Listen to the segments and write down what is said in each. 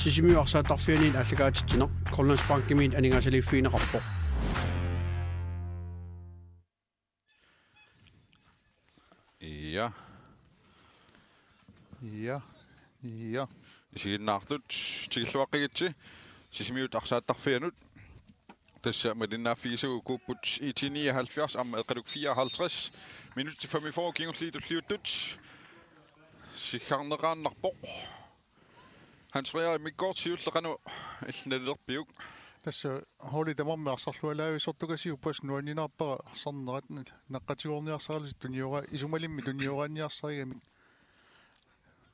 Sisimiuarsaattarfianiin allagaatittineq Grønlandsbankimiin aningasaliiffiineqarpoq Ja. Isiginnaartut tigilluaqigitsi sisimiut arsaattarfianut tassa madinnaaffiisugu kuupput 79 amma eqaluk 54 minut til 45 kingulliitulliuttut sikkarneqaannarpoq Hans Frederik Mikgård siulleqanu illnallerpiuk tässä holi tamammi arsarlualaavi sortukasiuppas nuaninarpara arsarnerat naqqatiguorniarsaralis tuniora isumalimmi tunioraniarsarigami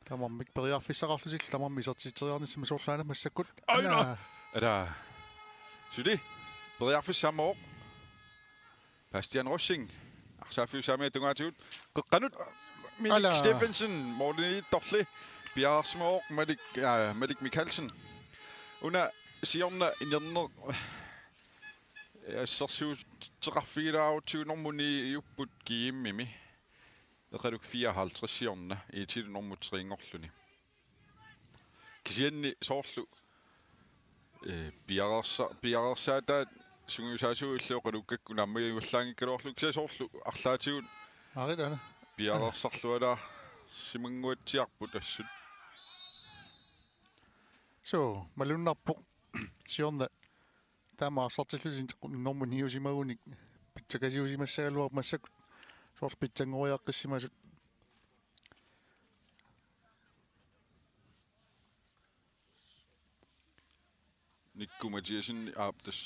tamammi periarfissaqarlusil tamammi sertiteriarnissima suorlaana massakkut ada sudi periarfissamooq Bastian Rossing arsaafiusaamia tungaatigut qeqqanut Milik Steffensen Morten Torli Bjartsmooq Malik Mikkelsen una siorna innerner sersuuteqarfigilaau tuunormuni jupput kiimmimi eqaluk 54 siorna iitilunormut triingorluni kisianni soorlu biarersaata sungusaasuulluoqalukakku nammiullaangikkalorlu kisa soorlu arlaatigut aridana biarersarluala simanguatsiarput assut so malunnarpoq siorna tama arsartillusin normuni hiusimagunik pittakasiusimassagaluaq massakut soorl pitsangoriaqqissimasut Nikku Mathiasen aaptas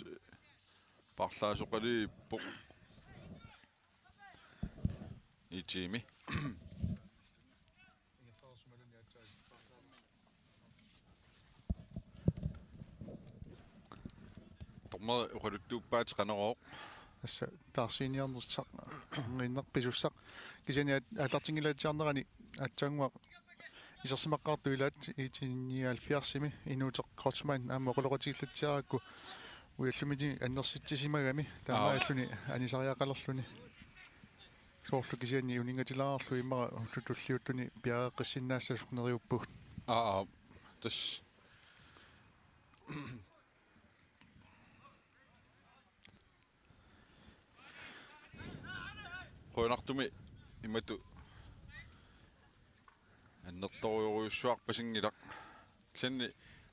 parlaasoqali poq itimi torma uqaluttuuppaat qanerooq assa taarsiiniarnersaq nginnerpisussaq kisani аллартингилаатсиарнерани атсаангуа исерсимаққартуилаат итинниалфиарсими инуутеқ кротсман аама оқолоқатигиллатсиаракку уяллумити аннерситсисимагами таама аллуни анисариақалерлуни соорлу кисиани унингатилаарлу иммара уллутуллиуттуни пиареққиссиннаассасук нериуппугут тас Qonartumi imatu annertoriuruissuarpasinnilaq kisanni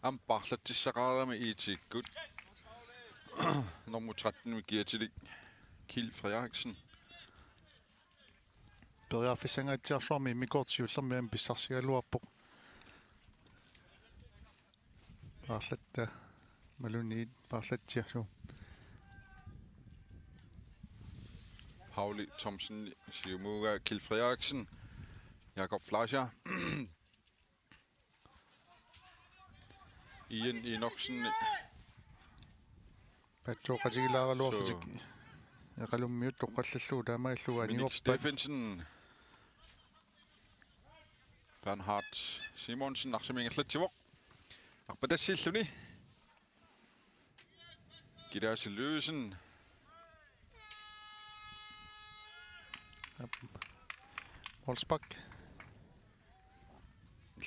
amparlatsissaqaarami iitiikkut normu 13 kiatilik Kil Frederiksen periarfissangaatiarsuarmi mikortiullermi am pissarsigaluarpoq parlatta maluniit parlatsiarsu Pauli Thomsen Siumuga Kil Frederiksen Jakob Fleischer Ian Enoksen pattoqatigilaaraluarlutik eqalummiut toqqallalluu taamaillugaani Minik Steffensen Bernhard Simonsen arsimingerlatsivoq arpatassilluni Gidas Løsen Wolfsbak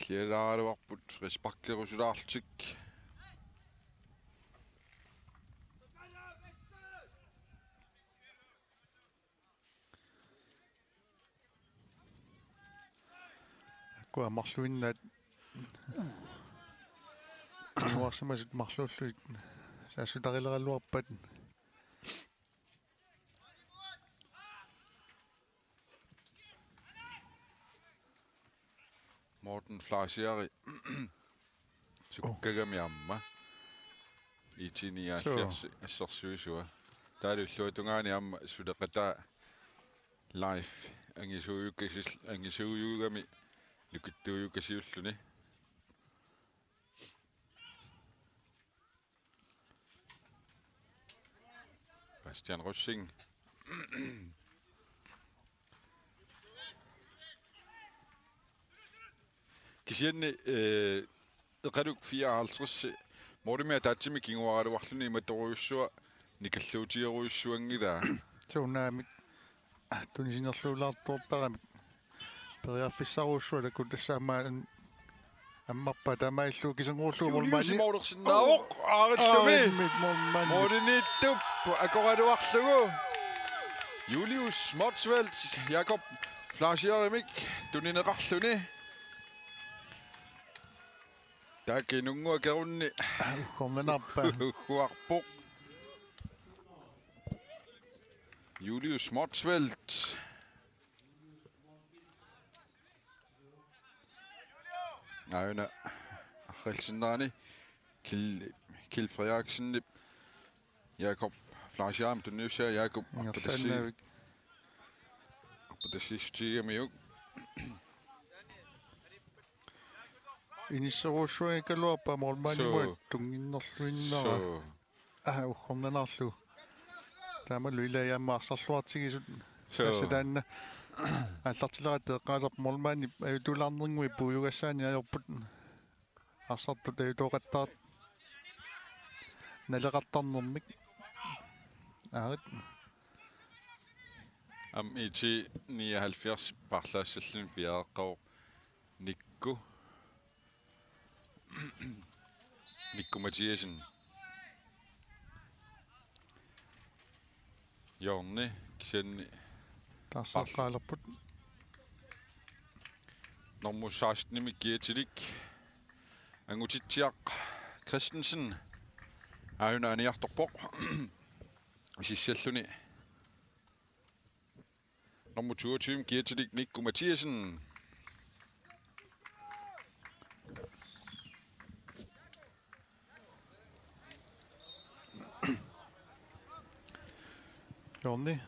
Lleraaruarput respakkerusulaartik akua marluinnaat nuarsimasut marluulluit saassutarileralluarpat Morten Fleischer sukkagamiamma itiniaalliarsi assersuisua taalulluutungaani amma suleqata live angisuuyugami lukuttuuyukasiulluni Bastian Rossing Kisianni eqaluk 54 Mortimia taatsimi kinguaraluarluni imatoriussua nikalluutigeruissuangilaa suunaamik tunisinerluulaartuortaramik periarfissaruussuala kun tassaamaalan аммарпа тамаиллуу кисенгуурлуу Julius молмани Mortensen аариллуми молмани Mordenittup akkoratuarlugu Julius Motsvelt Jakob Flasierimik tunineqarluni takinungua kerunni kommenarpa huarpuq Julius Motsvelt Aina arrilsinnerani Kil Frederiksen Jakob Flasierim tunniusia Jakob ngerlanavik apatasistiamiuk inissarussuagi kaluarpa molmani muat tunginnerluinnera kommenarlu taamalu ilayaammaarsalluartigisut тассатаанна аллартилерат эққаасарп молмаани аютулаарнерингуи пуюгассаани аёрпут арсартут аютоқаттаат налеқартарнермик аарит am iti 79 parlaassalлuni piareqqaru Nikku Mathiasen Jorni kisianni таарсеққаалерпут nummer 16 Mikietilik Angutitiaq Christensen auna aniartorpoq sissalluni nummer 22 Mikietilik Nikku Mathiasen Jorni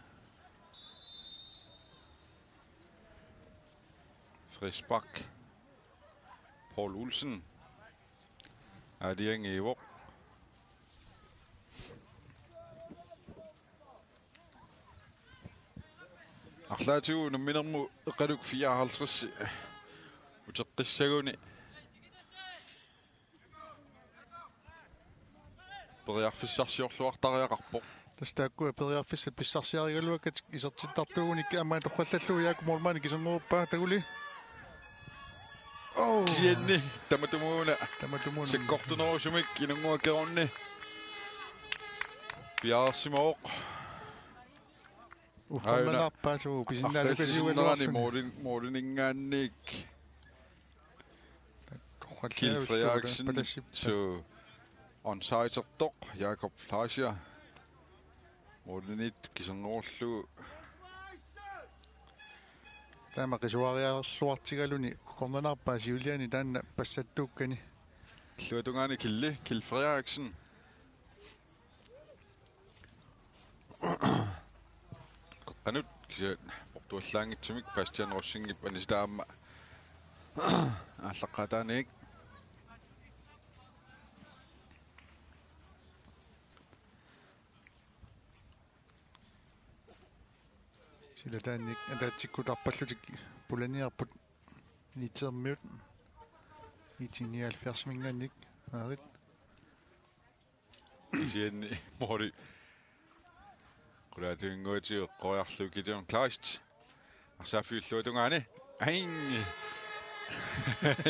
Frisbak Paul Olsen Adiang Evo Арлаатигу numminermu eqaluk 54 uteqqissaguni periarfissarsiorluartariaqarpoq тастааккуа периарфиссат писсарсиаригалуакат исертиттартууник амаа торхаллаллуу яаку молмани кисенгууппаа тагули Kienni tamatumuuna таматумун sekkortunerusumik inunguakerunni piaarsimooq уханнарпаасуу писиннаалукасиуалуарсуни Mordeningaannik Kil Frederiksen to onsite-ertoq Jakob Flasia Mordenit kisernguullu таама кисуариарлуартигалуни уханнарпаас юлиани таанна пассаттууккани Luatungaani Killi Kil Frederiksen qanut kisiat portuallaangitsimik Bastian Rossingip anistaamma ааллаққатааник силатаанник атаатсиккутарпаллутик пуланиарпут нитермиут итиниалферсмингаанник аарит кисианни мори qulaatuinguatiу qoiarlu kitium klaist арсаафиуллуатунгаани аин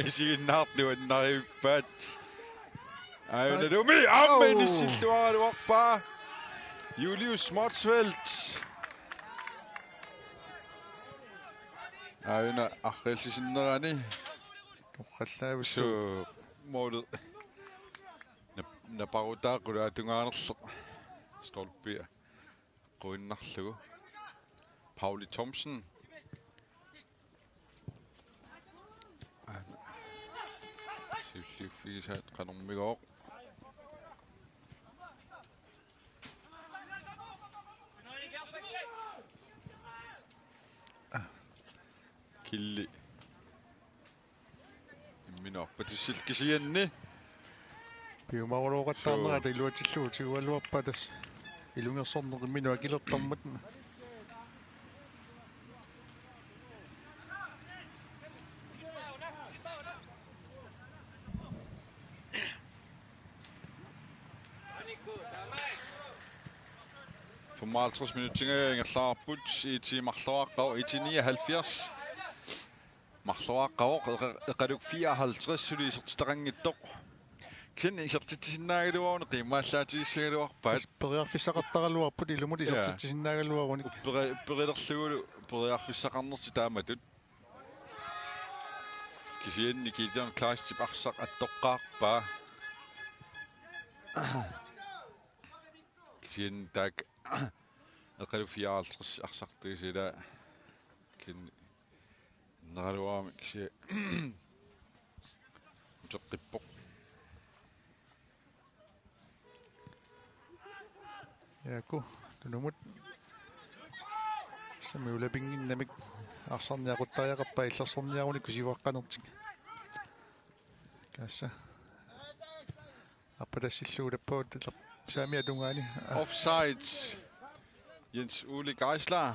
isiginnaarluannariuppaat aunalumi ammanissilluaraluarpaa Julius Motsvelt auna arrilsisinnerani оққаллаавуссу so modu naparutaa qulaatungaanerleq stolpia qoinnarlugu Pauli Thomsen siffisaat qanermigooq killi imminorpatissil kisianni пиумарулуоқаттаарнерата илуатиллуу тигуалуарпа тас илунгерсорнеқиммину акилертармат for 50 minutter ingерлаарput i timarluaqqa i 79 Mарлуааққавоқ эқалук 54 сулисертитақангиттоқ. Кин исертитсиннаагалуарни қиммааллаатигиссагалуарпаат. Периарфиссақаттаралуарпут илумут исертитсиннаагалуаруник. Перилерлугулу периарфиссақарнерти тааматут. Кисиенни китиан клаастип арсақ аттоққаарпаа. Кисиен так эқалук 54 арсартигисила кин наралуарми киси утеққиппоқ. Яку тунумут самиулапингиннамик арсарниақуттариақарпа иллерсорниаруни кусиваққанертик касса аппатассиллуулаппаут тилер саами атунгаани Offside. Jens Ole Geisler.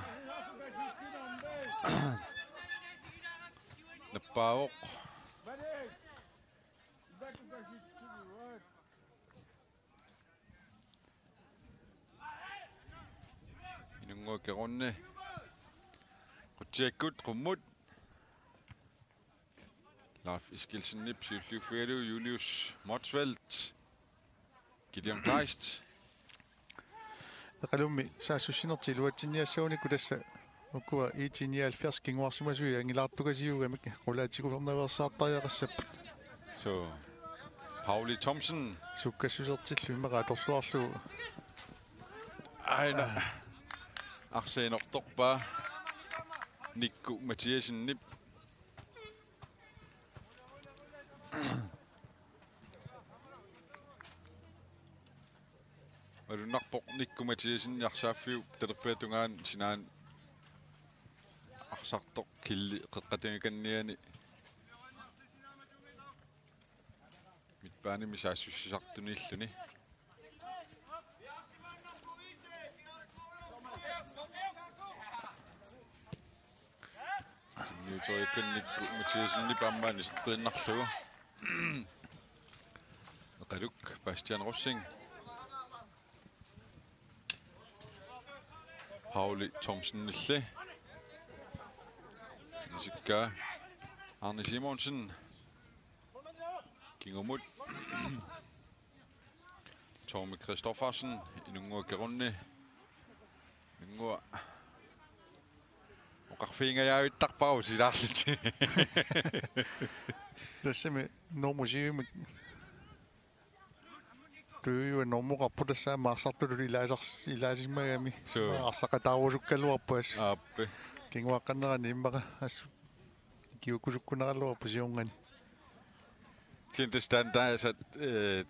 Напаоқ. Инунгуакерунни. Qutiakkut qummut. Lars Iskilsen-Nip, Sylvie Julius Motsvelt. Gideon Kleist. эқалумми саассуссинерти луатсинниассаунику тасса уккуа итиниалфиарс кингуарсимасуи ангилаартугасиугамик qulaatiguvernerversaartariaqassapпут Så Pauli Thomsen. суккассусертиллу иммеқааторлуарлу Aina. Arsenortorpa. Nikku Mathiasen-Nip. Alunarpoq Nikku Mathiasen yarsaaffiu talerpatungaan sinaan arsartoq killi qeqqatingikanniani mitpaanimi saassussisartunilluni niutoriakkan Nikku Mathiasen-Nip ammaani seqqinnarlugu eqaluk Bastian Rossing. Pauli Thomsen nille. Isikka Arne Simonsen. Kingomut. Tommy Kristoffersen. Inungua Gerunni. Inungua. Oqarfiinga yaavittarparu silaarluti. тассами нормусиумик түйү нормуқарпу тассаа маасартулу илаасиммагами арсақатаарусуккалуарпуас Aappe. кингуаққаннерани иммаqa ассу киукусуккунералуарпу сиунгани Kintestan taasat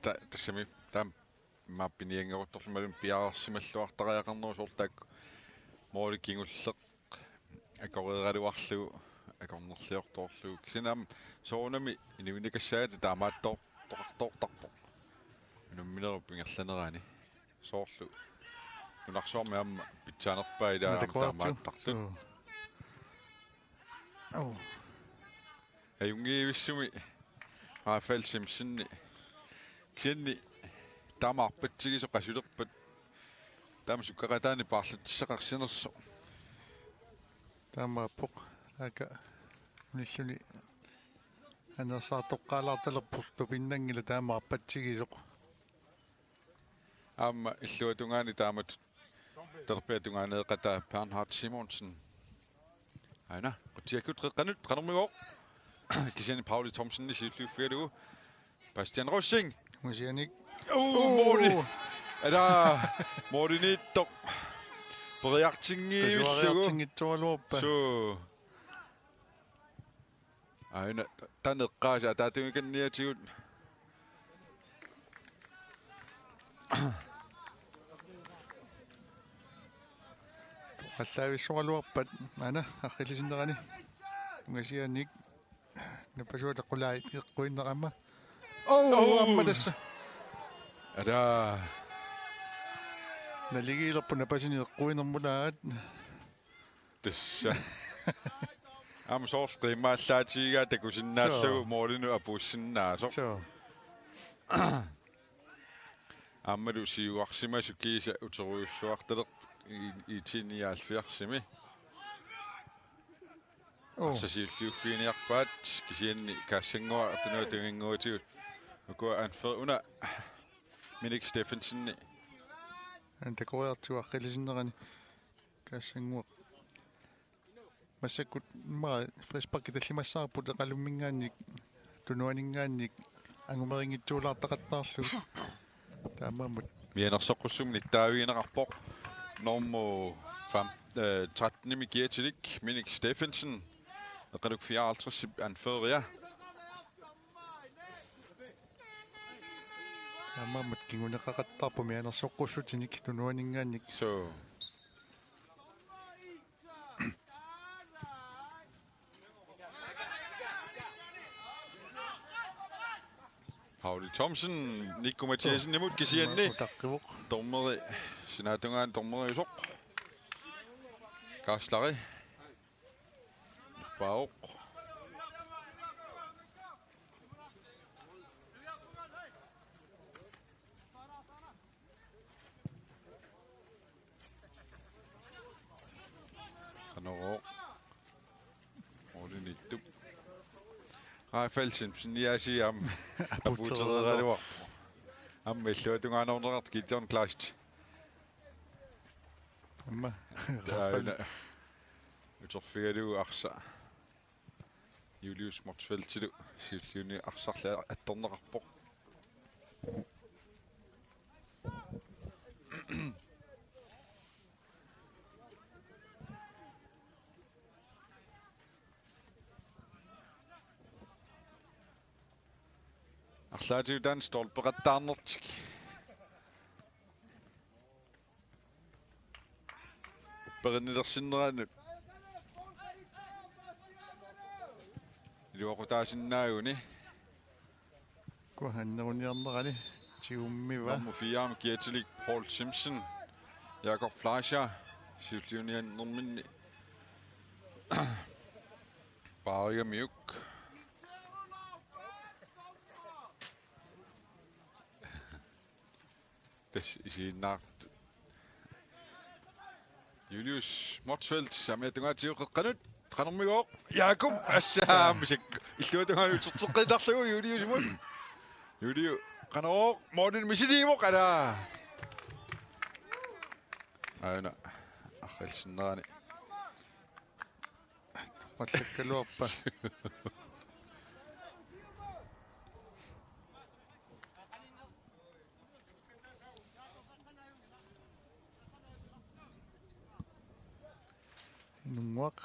tassami tam mappiniangeruttorlumalun piaarsimalluartariaqarnuu suurtaak mooli kingulleq akoreeraluarlugu akornerliortorlugu kisinam soonami iniminakassaati taamaattor toqartortarpo nummineruppingerlanerani soorlu nunarsuarmi amma pitsaanerpaa ilaa taamaattartu ajungiivissumi Rafael Simpson kianni taamaarpatsigiso qasulerpat taamasukkaqataani paarlatissaqarsinersu таамааппоқ ака униллуни анерсаартоққалаарталерпурту пиннангила таамаарпатсигисоқ Amma illuatungaani taamat terpeatungaanеэqata Bernhard Simonsen. Aina qutiakkut qeqqanut qanermigoq kisani Pauli Thomsen ni Sylvie Bastian Rossing. мусианик Mori. Ada Morinitto. Priartingiillugu. суариартингитсуалуарпа So. Aina taneqqaasa taatumikanniatigut. қаллаависсуалуарпат ана аррилисиннерани унгасианик напасуата qulaait иққуиннерамма амма тасса Ada налигиилерпу напасини эққуинермулаат tassa. Am sorte mallaatiga takusinnaallugu moolinu apuussinnaasor. so Ammalu siuarsimasu kiisa uteruussuartaleq iitiniaalfiarsimi. Arsasiulliuffiiniarpaat kisianni kaassangua artunua tunginguutigut ukua anfer una Minik Steffensenni anta koreartuaqqilisиннерани каассангуа массаккут ма фреспакки таллимассаарпут эқалуммингаанник тунуанингаанник ангумерингитсуулаартақаттаарлу таамаамут mianersoqqussum nittaaviineqarpoq normu 13 giatilik Minik Steffensen eqaluk 54 anferia таамаамут кигунеқақаттаарпу мианерсоққуссутиник тунуанингаанник so Pauli Thomsen, Nico Mathiasen imod kisianni таққивоқ dommeri sinatungaan dommeri soq kaaslari pauq kanoro olinittu Rafael Simpson am aputereralua аммиллуатунгааnornerart Gideon Klast амма утерфигалу арса Julius Motsfeldtilu сиуллиуни арсарлаа атторнеқарпоқ арлаатиудан столператтаарнертик периннилерсиннераанут илуақутаасиннаагуни куаханнеруниарнерани тиуммива nummer 4 giatilik Paul Simpson Jakob Fleischer сиуллиуниан нэрминни Барига Мюк das isiinnaart Julius Motsfeldt самиатунгаатиуқеққанут qanermigooq Jakob assaamisik illuutungaanu terteqqinarlugu Julius imut Juliu qanerooq Morten misiliimoq ala aina аррилсиннерани паллаккалуарпа нунгуақ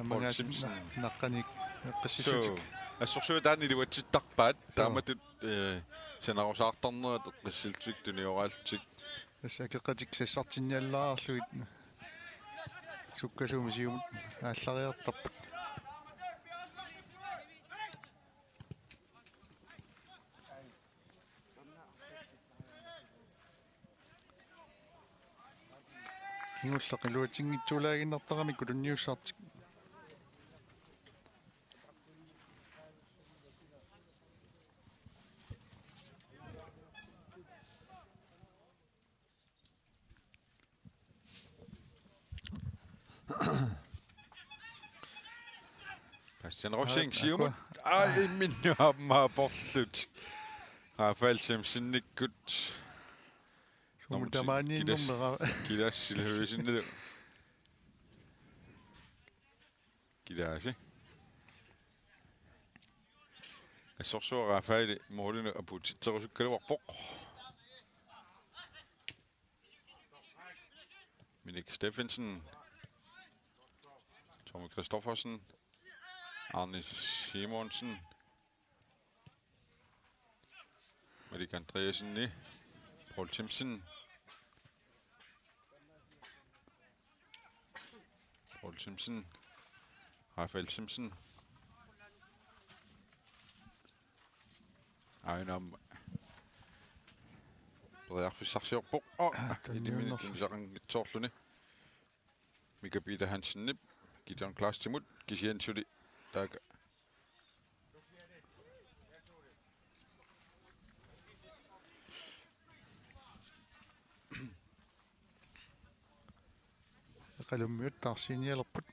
аммагаас наққаник эққиссутик ассорсуутаани луатситтарпаат тааматут санарусаартарнерат эққиссилтик туниораалтик ассакеқатик сассартинниаллаарарлуит суккасуумисиумут ааллариартарпут ингуллақилуатингитсуулаагиннартарами кулунниуссаартик Bastian Rossing siumut minnuammaa porlut Rafael Simpsonikkut сумутамаанииннэрмера килассилхуисинналу килааси ассорсуа Рафаэли моолину апутитсерусуккалуарпоқ Minik Steffensen Tommy Christoffersen Arne Simonsen Malik Andreasen Paul Simpson Paul Simpson Rafael Simpson Ainam Brearfissarsiorpoq iniminittimisaqangitsoorluni Mika Peter Hansen Gideon Klastimut kisiansuli taaka qalummiut tarsiinialerput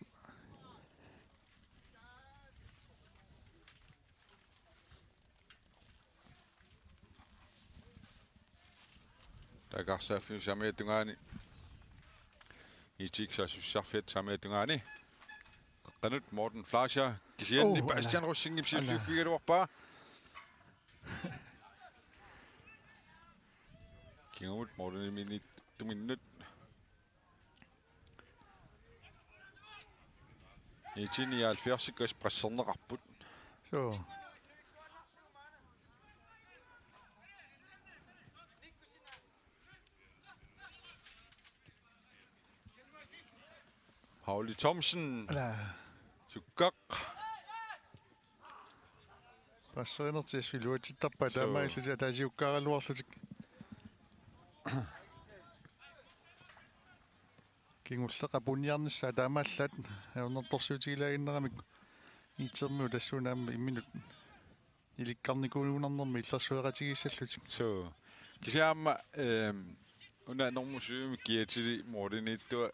Takarsaaffiu samiatungaani itiksaasussarfiat samiatungaani qanut Morten Fleischer kisianni Bastian Rossingim sillufigaluarpaa kingamut Morten minit tuminnut itini 70 prasserneqarput so Pauli Thomsen ala sukkaq passerinertis viluatittarpa taamaillusi taasiukkaaraluarlutik kingulleqa puniarnissa taamaallat aernertorsuutigilaginneramik iitermiu tassuunaamma imminut ilikkarnikuunarnermi illersueqatigissallutik so kisiaamma una normusuumi kiatili Mortenittua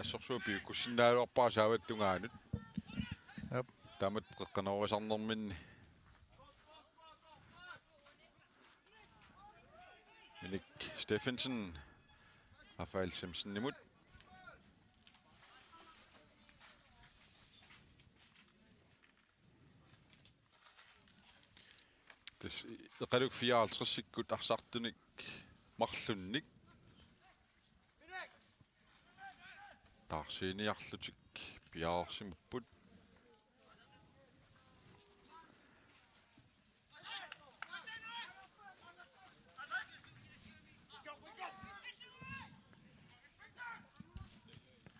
assorsuupi kussinaaluarpaa saavattungaanut Yep. Tamat qeqqanorisarnerminni Minik Steffensen Rafael Simpson nimut Des qaluk 54-sikkut arsartunik marlunnik Tarsiiniarlutik piaarsimupput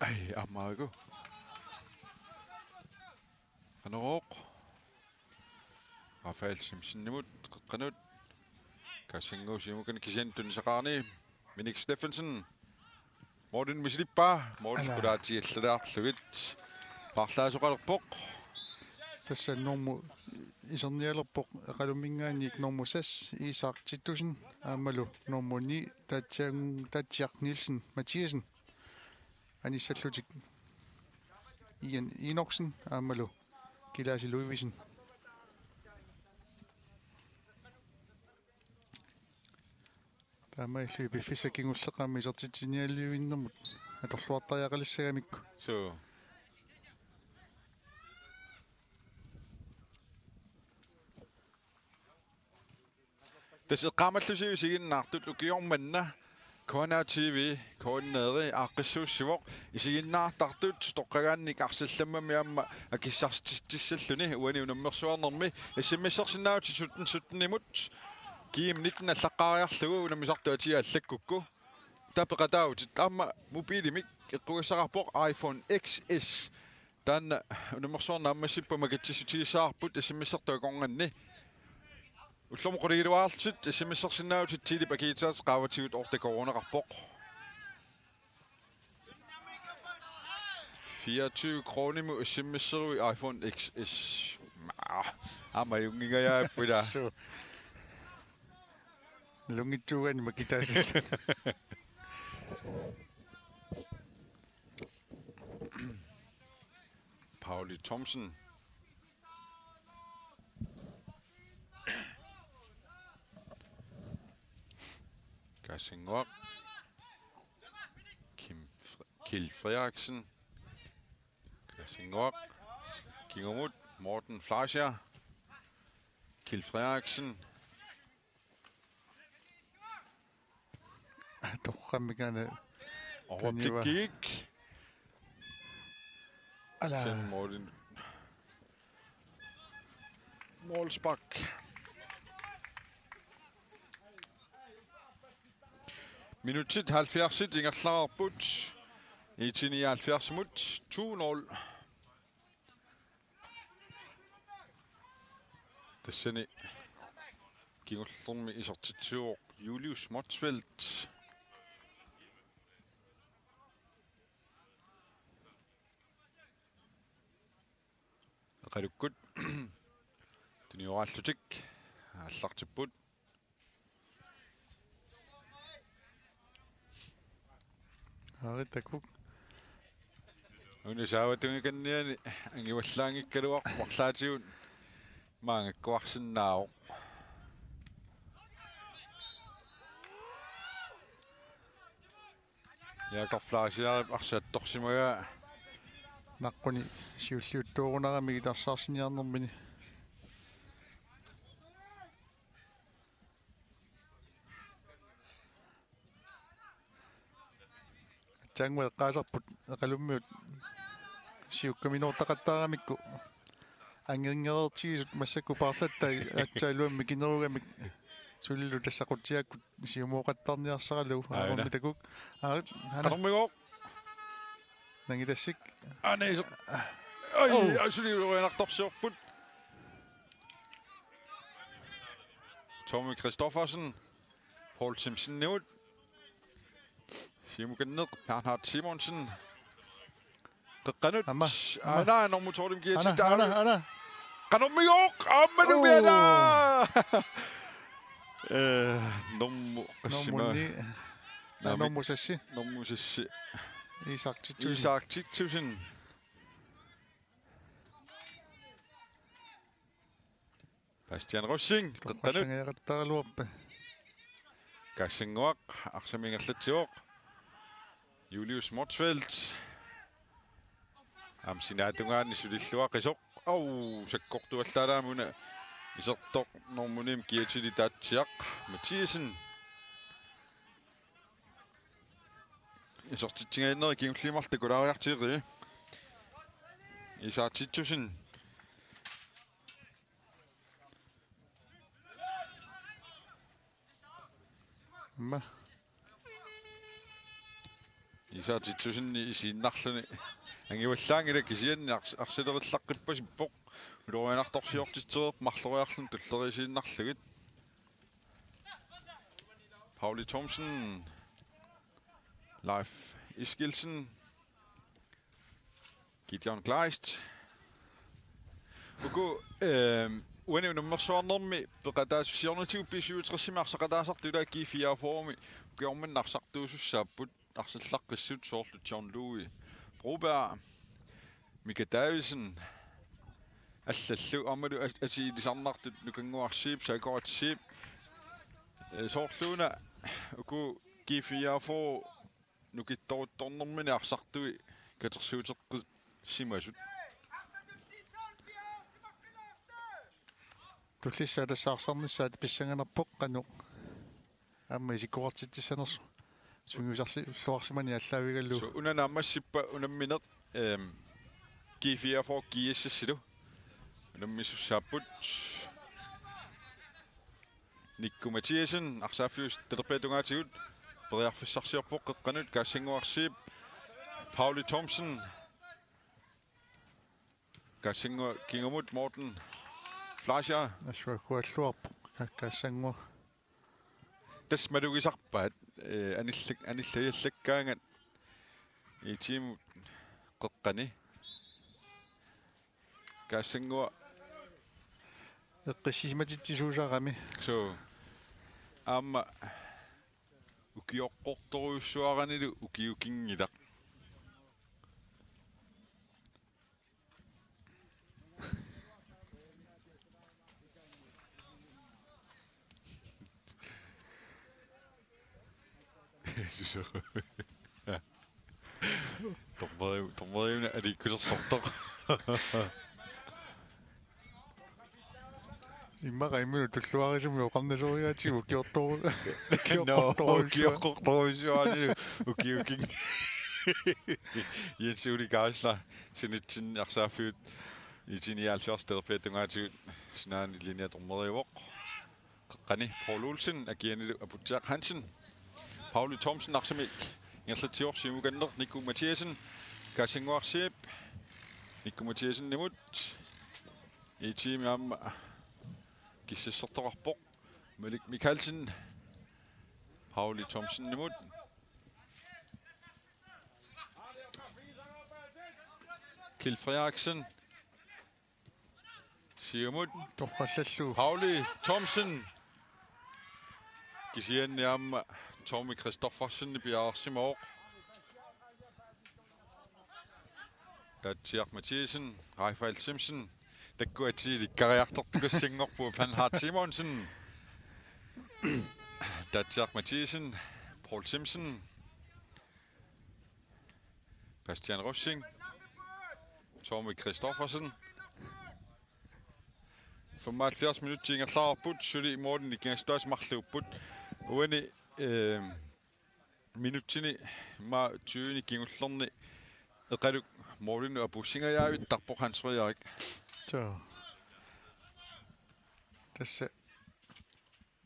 Ai amaagu Anorooq Rafael Simpson nimut qeqqanut kassinguusimukan kisiantunisaqaarni Minik Steffensen Morten mislippa Morten skulaatiallalaarlugit parlaasoqalerpoq тассаннорму исерниалерпоқ эқалуммингаанник нормусас Исаартиттусен аамалу нормуни Татьяк Нилсен Матиасен аниссаллутик Иан Иноксен аамалу Килааси Луивисен таамаиллуи пиффисакингуллеқаами исертитсиниаллиуиннэрмут аторлуартариақалиссагамикку so Qamallusiu siginnaartut ukiormanna Kona TV koonneeri aaqqissuussivoq isiginnaartartut toqqagaannik arsallammamiamma akissartissalluni uani unammersuarnermi issimmissersinnaut suttennimut kiim 19 allaqaariarlugu unammisartu atia allakkukku tapeqataut taamma mobiilimik eqquissaqarpoq iPhone XS taanna unammersuarnaammassippa makatissutigissaarput issimmissertu konganni Ullormuqorigiluaartit issimmissersinnaut tilip akiitaat qaavatigut ortakoruneqarpoq 24 kronimu issimmisserui iPhone XS amayungingayaappuda so lungittuugaani makitaasilla Pauli Thomsen Gassingwak Kjeld Frederiksen Gassingwak Kingamut Morten Fleischer Kjeld Frederiksen toqqammikaana Overkik ala Sen Morten Målsbak Minutit 70 ingerlaarput itini 70 mut 2-0 Tassani kingullermi isertitsuoq Julius Motzfeldt qalukkut tunioraallutik аллартиппут Aritakuk Unisaavatungikannniani angivallaangikkaluaq warlaatigun maangakkuarsinnaavoq. Jakob Flaasiarip arsaattorsimaga naqquni siulliuttuurunaramigi tarsaarsiниарнэрмини тангуэл qaasarput eqalummiut siukkaminoortaqattaaramikku ангерингереертигисут массакку paarlattai атсаалуамми кинеруугамик суллу тассақутсиаккут сиумооқаттарниарсаралу ааммитакук Qanormiguuq нангитассик анис ай асулиурианарторсиорпут Tommy Christoffersen Paul Simpson nævnt Simukanneq Bernhard Simonsen Qeqqanut ana normutorlim giati ana Qanormiguuq aammalumiana nommunni nommusassi Isak Titusen Bastian Rossing qeqqanut Kassinguaq arsamingerlatsiuq Julius Motsfeldt amsinaatungaanni sulilluaq isoq au sakkortuallaalaamuna isertoq normunim kiatili taatsiaq Mathiasen isortitsingaanneri kiullimarta kulaariartiiqi Isaatitusen ma Isaatitusenni isiinnarluni angivallaangila kisianni arsilerillaqqippasippoq ulorianartorsiortitseeq marloriarlun tullerisiinnarlugit Pauli Thomsen Leif Iskilsen Gideon Kleist uku uani nummersuarnermi peqataasfiornatiu 37 kiifiaformi ukiormannarsartuusussaapput arsallaqqissut soorlu John Louis Broberg Mika Davidsen allallu ammalu atiilisarnartut nukanguarsiip saikoratsiip soorluuna uku kiifiafor nukittoruttornermini arsartui katersuuteqqi simasut tullissa tassaarsarnissaat pissanganarpoq qanu amma isikuartittissanersu sungiusarli ulluarsimani allaavigallu so unana ammassippa unammineq kiifiafor kiissassilu unammissussaapput Nikku Mathiasen arsaafius talerpeatungaatigut periarfissarsiorpoq qeqqanut kaassinguarsiip Pauli Thomsen kaassingu kingamut Morten Flasher assuakualluarpoq kaassangua tasmalugisarpaat anillajallakkaangat iitiimu qeqqani kaassangua eqqissisimatitisuusarami so amma ukioqqortoruussuaranilu ukiukingilaq Tormeriuna alikkusersortoq иммараиммуну туллуарисуми оқарнасоригаатигу киоққорторуссуарни укиукин Jensuli Gaisler sinitsin arsaafiut itiniaalfiors terapeutungaatigut sinaani linja tormeriuoq qeqqani Paul Olsen agianilu aputiaq Hansen Pauli Thomsen arsamik ngerlatior simukanner Nikku Mathiasen kassinguarsiip Nikku Mathiasen nimut iitiimi amma kississortoqarpoq Malik Mikkelsen Pauli Thomsen nimut Kjeld Frederiksen siumut torrallallu Pauli Thomsen kisianni amma Tommy Christoffersen biarsimooq Tatsiaq Mathisen, Rafael Simpson, takkuati likkariartortukassingorpu Panhard Simonsen. Tatsiaq Mathisen, Paul Simpson, Bastian Rushing, Tommy Christoffersen. 75 minutter ingerlaarput suli Morten ikingastas marluupput uani minuttini ma 20 kingullerni eqaluk Morten apussingajaavit tarpoq Hans-Frederik. Så. Tässä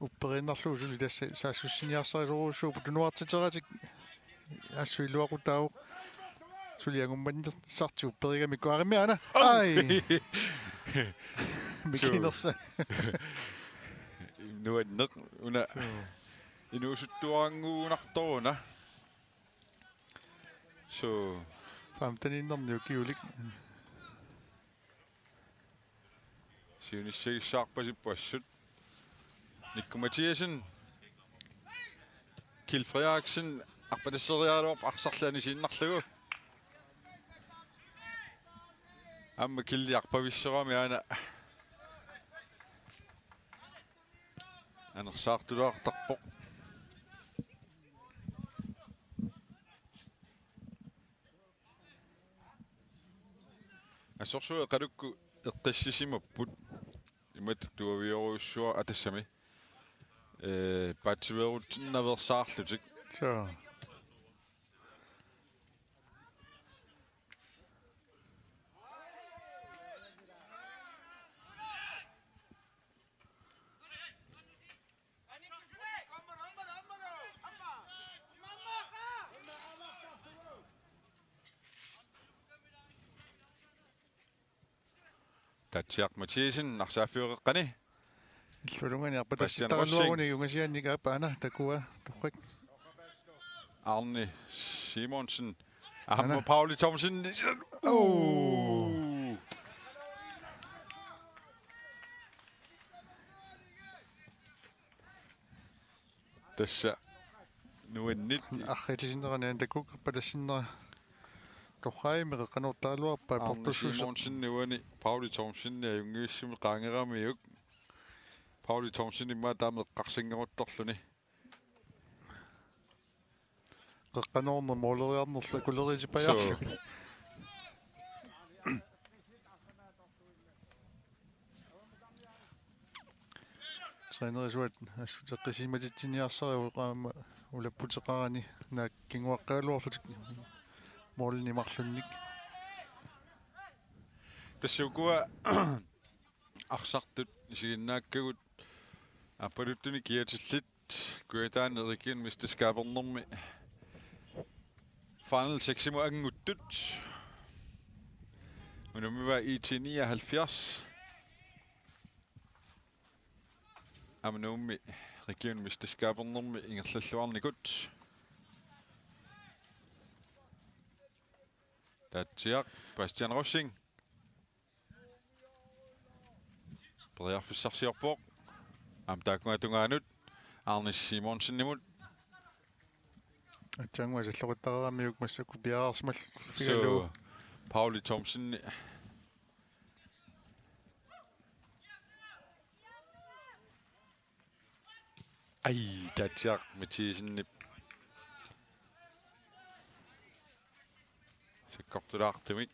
upperinnerluusuli tässä saassussiniarsaisuruussuupu tunuartiteratik assuiluaqutau suliangumman sartuupperigami kuarimiana ai mikinersa Nuanneq una inuusuttuaranguunartoruna so famtaninnerniu kiulik siunissagissaarpasippassut Nikko Mathiasen Kjeld Frederiksen arpatasseriaaluarp arsarlaani siinnarlugu amma killiarpavisserami ana anersaartulaartarpoq assorsuа qalukku eqqissisimapput imat tuavioruussua atassami patsiverutsinnaversaarlutik så Tatsiaq Mathisen narsaaffiuqeqqani illulungani arpatassitaraluaruni jungasianniga apana takua torrik Arne Simonsen Amma Pauli Thomsen Tässä nuennit аррилисинерани такук арпатассиннера torraimiqe qanortaaluarpa portussussa Simonsen nuani Pauli Thomsen ajungiissimi qaangeramiuk Pauli Thomsen imma taameqqarsingeruttorluni qeqqanorner mooleriarnerla kulerisipajarlu trainerisuat assutеққисиматитсиниарсариу qaama ulapputeqarani naakkinguaqqaaluarlutik moolinimarlunnik тассукуа арсартут исигиннааккагут аппалуттуни киатиллит куятаан эрикиан мистескаапернэрми final 6 ангуттут унумива IT79 амнуумми рикиан мистескаапернэрми ингерллуарникут Tatsiaq Bastian Rushing Priarfissarsiorpoq amtaakkungatungaanut Arne Simonsen nimut atangua salloquttareramiuk massakku piaraarsmal figalu Pauli Thomsen ai Tatsiaq Mathisen Sekkortulaartumik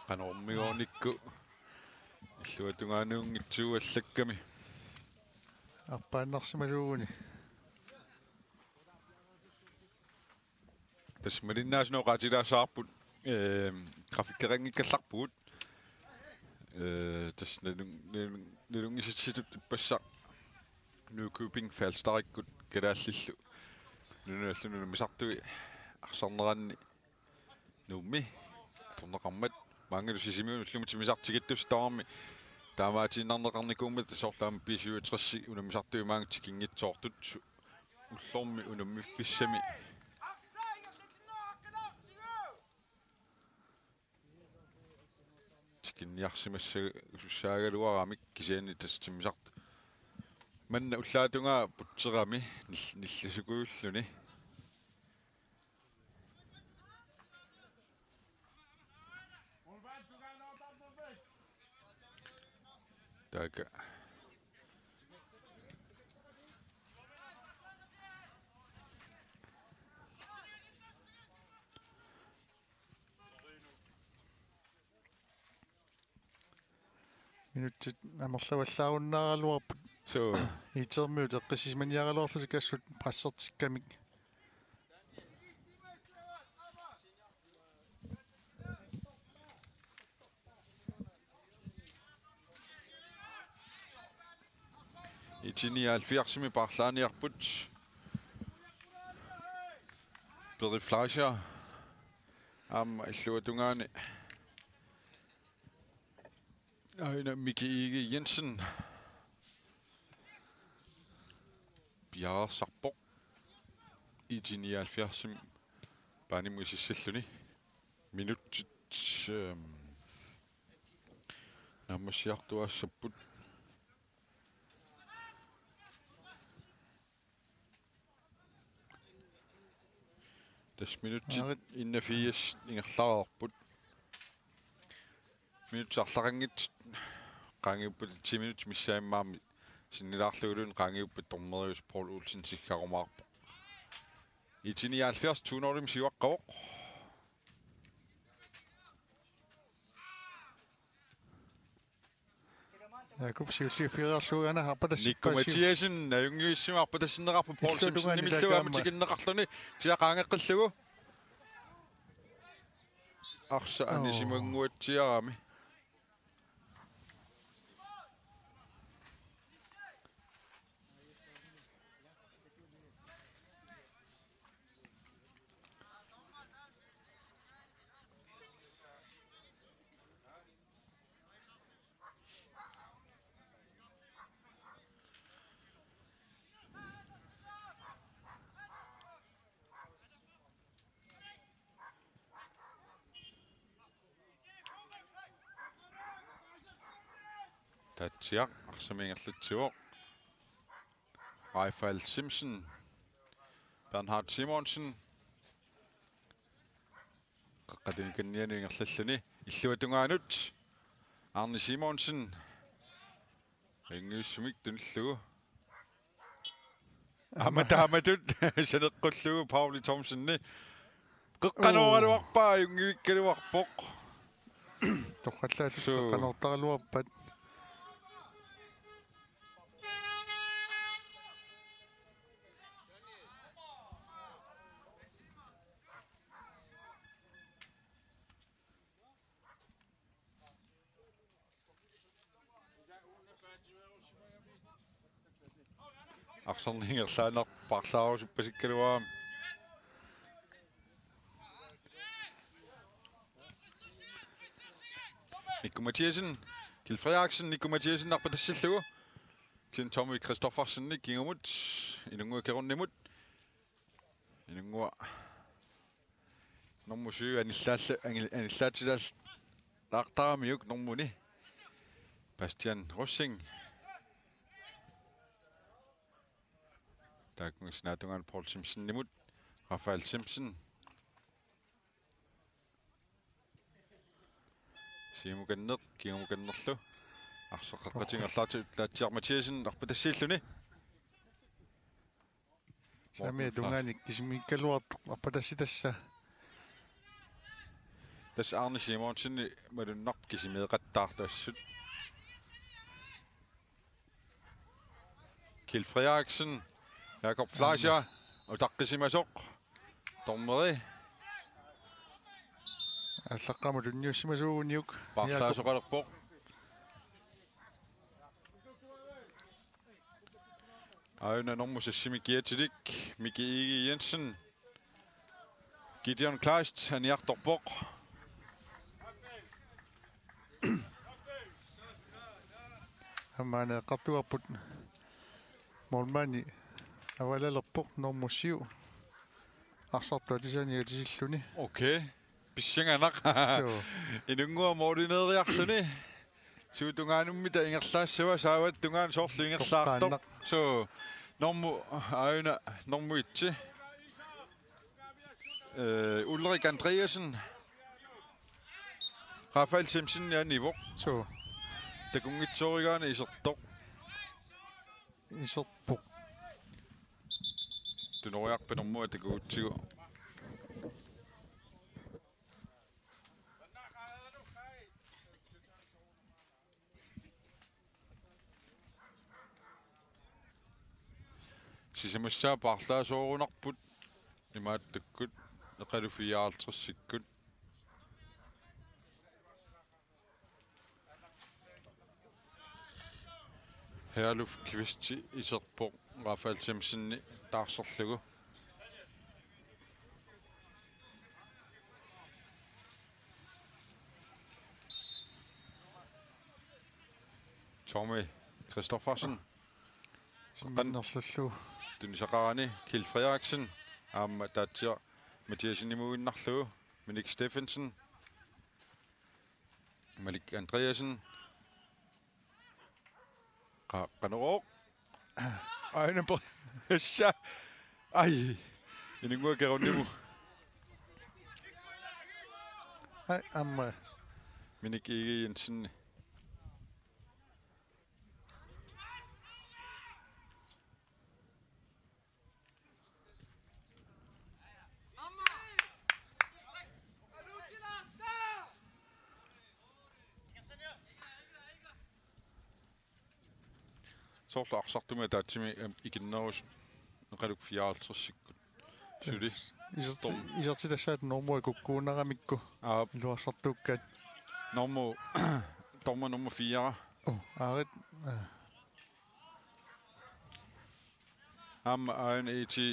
qanormigoornikku illуатунгааnuungitsuuallakками арпааннарсималуугуни тасмалиннаасуноо qaatilaasаарput графиккерингиккалларпугут тас налунгиситситут иппассаа Nykøbing Falster-ikkut калааллиллу нуналлуну мисартуи арсарнеранни нуумми аторнеқармат маангалу сисимиунуллумути мисартигиттус таамми таамаатиннарнеқарникуумат соорлаама писиуитрасси унамисартуимаанг тикингитсоортут уллорми унаммиффиссами тикинниарсимассага суссаагалуарамик кисиани тассиммисарт манна уллаатунгаа путсерами ниллисукуйуллуни така минутит амерлаваллааруннааралуарпут so итермиут эққисисманиаралуарлу кассут прассертиккамик итини алфиарсими парлааниарпут перифлаша иллуатунгаани Aina Miki Ige Jensen. Bjarre Sarborg. I 79 Bani Musisilluni. Minut Namasjartua Saput. Das Minut in der 4 ingerlarput. Minut sarlarangit qangiupput 10 minut missaimmaami sinnilaarlugulun qangiupput tormerius Paul Olsen sikkarumaarpo. Itini 70 tuunorim siuaqqavoq. Jakob siulli fireerluugana harpatassi Nikko Mathiasen najungiuissima arpatassinnerarpu Paul Simpson nimilluaama tikinneqarluni siaqaangeqqillugu. Arsa anisimanguatsiarami. Tatsiaq arsamingerlutsuoq Rafael Simpson Bernhard Simonsen qaqqatinikkannianuingerlalluni illuatungaanut Arne Simonsen ringiussumik tunullugu amatamatut saneqqullugu Pauli Thomsenni qeqqanoraluarpaa jungivikkaluarpoq toqqallaatu qeqqanortaraluarpat Arsorningerlaaner parlaarusuppasikkaluaam Nikko Mathiasen Kjeld Frederiksen Nikko Mathiasen narpatassillugu Kjeld Tommy Kristoffersen kingumut inungua kerunnimut inungua normusu anillaatilaal laartaramiuk normuni Bastian Rossing Taakkungisnaatungaan Paul Simpson nimut Rafael Simpson Simukanneq kiumukannerlu arsoqqaqqatingerlaatu laatiar Mathiasen arpatassiilluni Sami tunganik kismikkaluart arpatassitassa Tas Arne Simonsen malunnarp kisimeeqattaartaassut Kjeld Frederiksen Jakob Fleischer utaqqisimasoq tormeri аллаққамут унниуссимасуугуниук Parlaasoqalerpoq Aina normusassimi kiatilik Miki Ige Jensen Gideon Kleist aniartorpoq амаана qартуарпут молмани авалалерпоқ нормуссиу арсартаа тисанига тисиллуни Okay. Писсанганақ. Инунгуа мооринериарлуни. Суутунгаануммита ингерлаассава саават тунгаан соорлу ингерлаартоқ. So норму аана нормуитси. Ulrik Andreasen. Rafael Simpson ja niveau. so Takungitsorigaana isertoq. iserpoq Tunoriarpanermu atakuutsigu. Sisamassaa parlaasoorunarput imaattakkut eqalufiaarltersikkut Herluf Kvisti iserpoq Rafael Simpsonni taarserlugu Tommy Kristoffersen симманнерллу Tunisaqarani Kjeld Frederiksen aamma taatsia Mathias Nimuinnarlugu Minik Steffensen Malik Andreasen qanerooq aina perissa ai inungua kerunnimu ai amma Minik Ege Jensen Soorlu arsartuma taatsimi ikinnerus neqaluk 54 suli isertilassaat normua kukkuunaramikku iluarsartuukkaat normu torma nummer 4 aarit amma ain eti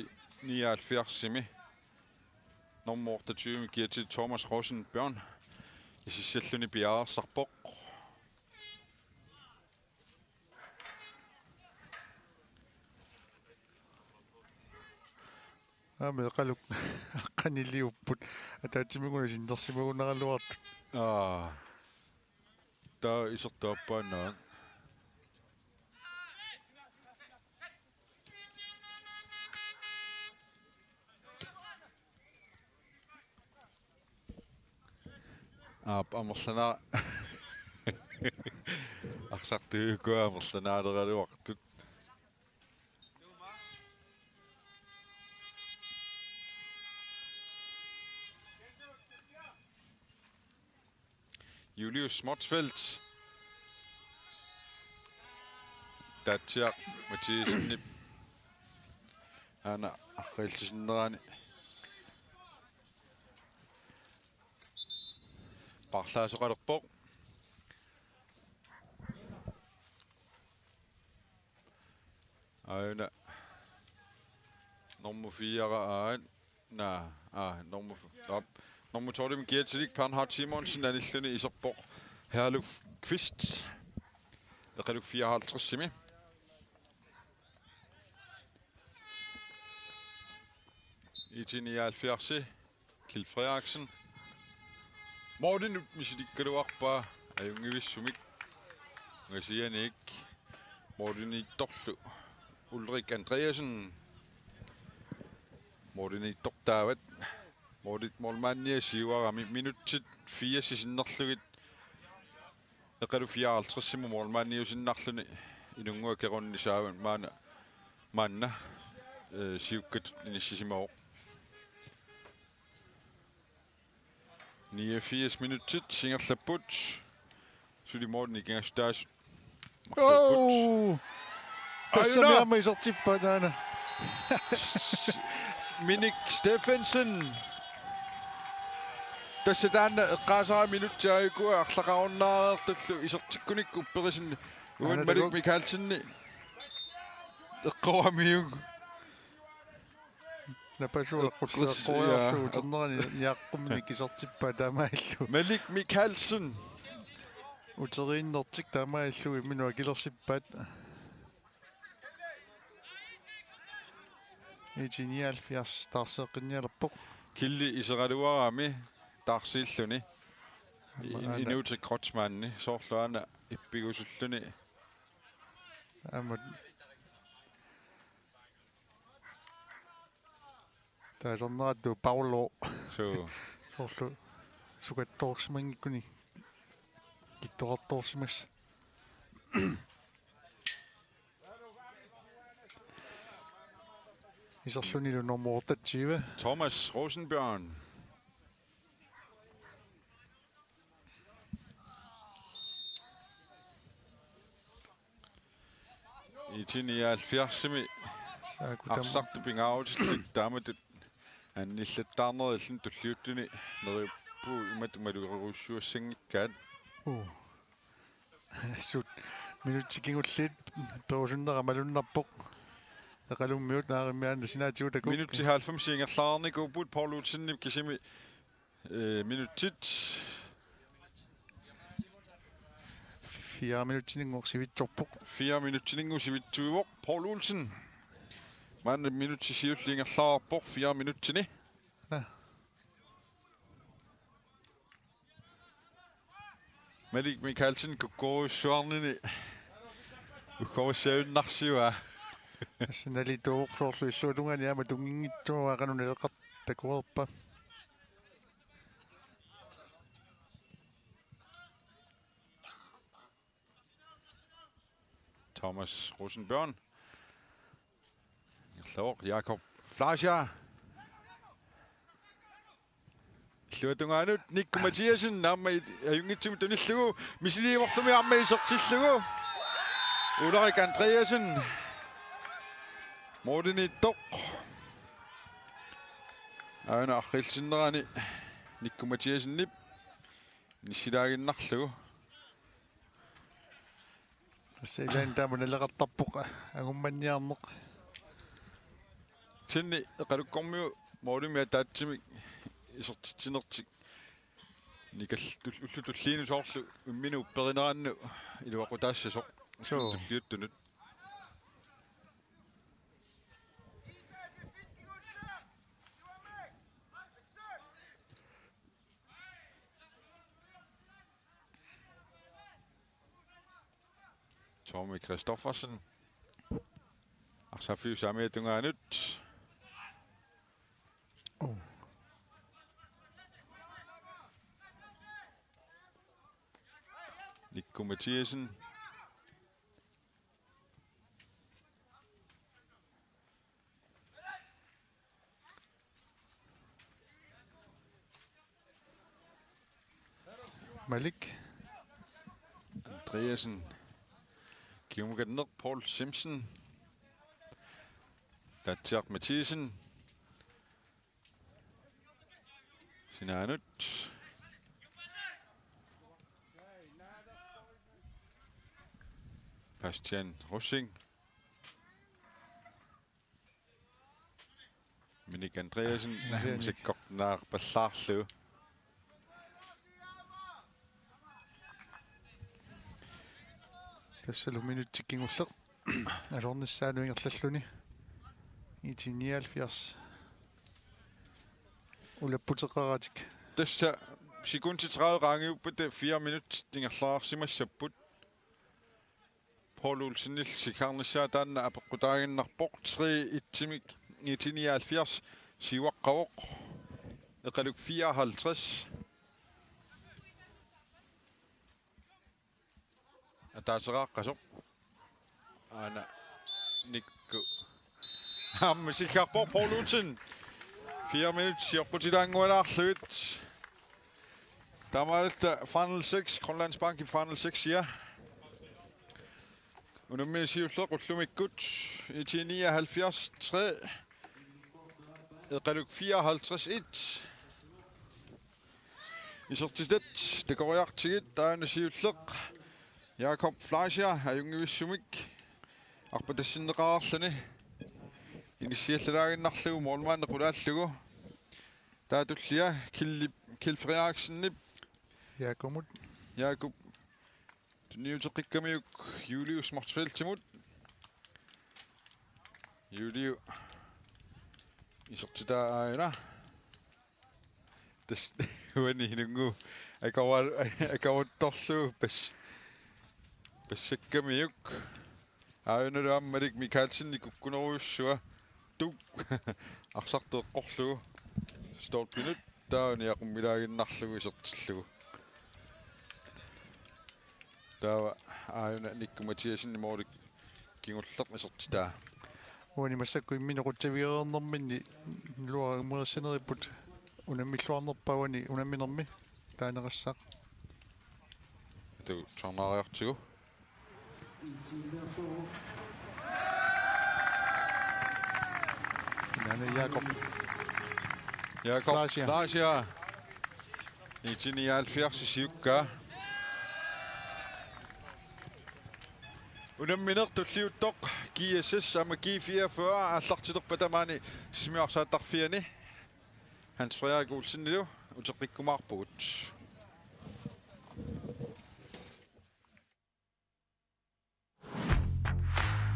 79 nummer 28 giver til Thomas Rosenbjørn isissalluni piaarsarpoq qaluk aqqanilliupput ataatsimiguna sintersimagunaraluart ta isertaappaannaa амерлана арсартуукуа амерланaaleraluartut Julius Smotsfeldt Datsiaq Mathiasnip ana arrilsisinnerani parlaasoqalerpoq aina nummer 4 aan nummer 12 Gjertsilik Bernhard Simonsen anilluni iserpoq Herluf Kvist eqaluk 54 simi Itini 79 Kjeld Frederiksen Morten misidikkaluarpa ajungivissumik ngasianik Morten Torlu Ulrik Andreasen Morten Tortaavat Morten Molmania siuarami minutsit 4 sisinnerlugit eqalu 54 simu Molmania usinnarluni inungua keronni saavan maanna siukkat inissisimaoq 89 minutsit singerlapput suli Morten ikingastaas тассамиама isерtippaataana Minik Steffensen тассатаана эққаасара минутсаагуа арлақаруннаареертуллу исертиккуник упперисин уан Malik Mikkelsenни эққуамиуг напасуэққуллеққориарлуу тернерани ниаққумник isерtippaataamaаллу Malik Mikkelsen Uteriinnertik taamaallui minua kilersippaat. Itinialfiars taarseeqinnialerpoq. Killi iseraluaraami taarsiilluni. Inuutik Krotsmanni soorluana ippigusulluni. Amut. Taasarnerattu Paulo. So Soorlu sugattoorsimangikuni. Kittoqartoorsimas. Iserlunilu normortatsiiva. Thomas Rosenbjørn. Itinialfiarsimi arsartu pingaavutilik taamatut annillattarnerillun tulliuttuni neriuppu imatumaluqerussuassangikkaat Sut minuttikingullit perusunnera malunnarpoq. Eqalummiut naarimmiaanna sinaatiutakuk. minutti 90 ingerlaarnikuuput Paul Olsen kisimi minuttit 4 minuttininguorsivitsorpoq. 4 minuttininguusivitsuivoq Paul Olsen. Man minutti siullingerlaarpoq 4 minuttini. Ja. Malik Mikkelsen kukkorussuarnini ukkorussaunarsiua. Sinalituuqsoorlu illuutungani ama tungingitsuaqanun eleqart takuerpa. Thomas Rosenbjørn. Jakob Flascher. Illuutungaanut Nikko Mathiasen namma ajungitsum tunillugu misiliivorlumi amma isertillugu. Ulrik Andreasen. Morten Ittoq. Aina arrilsinnerani Nikko Mathiasen nip. Nissilaaginnarlugu. Seilan taamuna eleqartarpoq agummanniarneq. Sinni qalukkormiu moolumi ataatsimi isertitsinertik nikall ullutulliinu soorlu umminu upperineraannu iluaqutaassasuq tulliuttunut Tommy Kristoffersen Arsafiu samiatungaanut Nikko Mathiasen. Malik. Andreasen. Kiumgatner Paul Simpson. Datsjak Mathiasen. Sinanut. Bastian Russing. Minik Andreasen. Sikkert naar Ballaarlu. Tassalu minuttikingulleq. Alornissaaluingerlalluni. Itinialfiars. Ulapputeqaratik. Tassa sekunti 30 rangiupput 4 minut tingerlaarsimassapput. Paul Olsen sikarnissaa taanna apeqqutaaginnarpoq 3 itsimik 79 siuaqqavoq eqaluk 54 ataaseraqqasoq ana nikku amma sikarpoq Paul Olsen 4 minut siorputilaangualaarluit tamalta final 6 Grønlands Bank i final 6 ja. Unummi siulleq ullumikkut 79 3 eqaluk 54 1 isertitet dekoriartigit taana siulleq Jakob Flascher ajungivissumik arpatassinneqararlani inisiallalaaginnarlugu målmaannequlaallugu taatullia Kjeld Frederiksen Jakomut. Jakob Niuteqikkamiuk Julius Martfeldtimut. Julio isortitaa aina. Das huani hinungu akawattorlu passakkamiuk. Ainaluammalik Michaelsen ikukkuneruussua tu arsarteeqqorlugu stolpinut taaniaqumilaaginnarlugu isertillugu. Tava aina nikku Mathiasen nimorlik kingullerp isertitaa. Uani massakku imminequtavigeernerminni luarimmersineriput unamilluarnerpauani unaminermi taaneqassaaq. Tu tornariartigu. Jakob Lasia. 1979 siukka. Unamminertulliuttoq GSS ama G44 аллартилерпатамаани сисмиарсааттарфиани Hans Frederik Olsen uteqikkumaarpugut.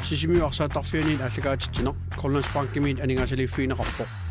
Sisimiuarsaattarfianiin allagaatittineq Grønlands Bankimiin aningaasaliiffiineqarpoq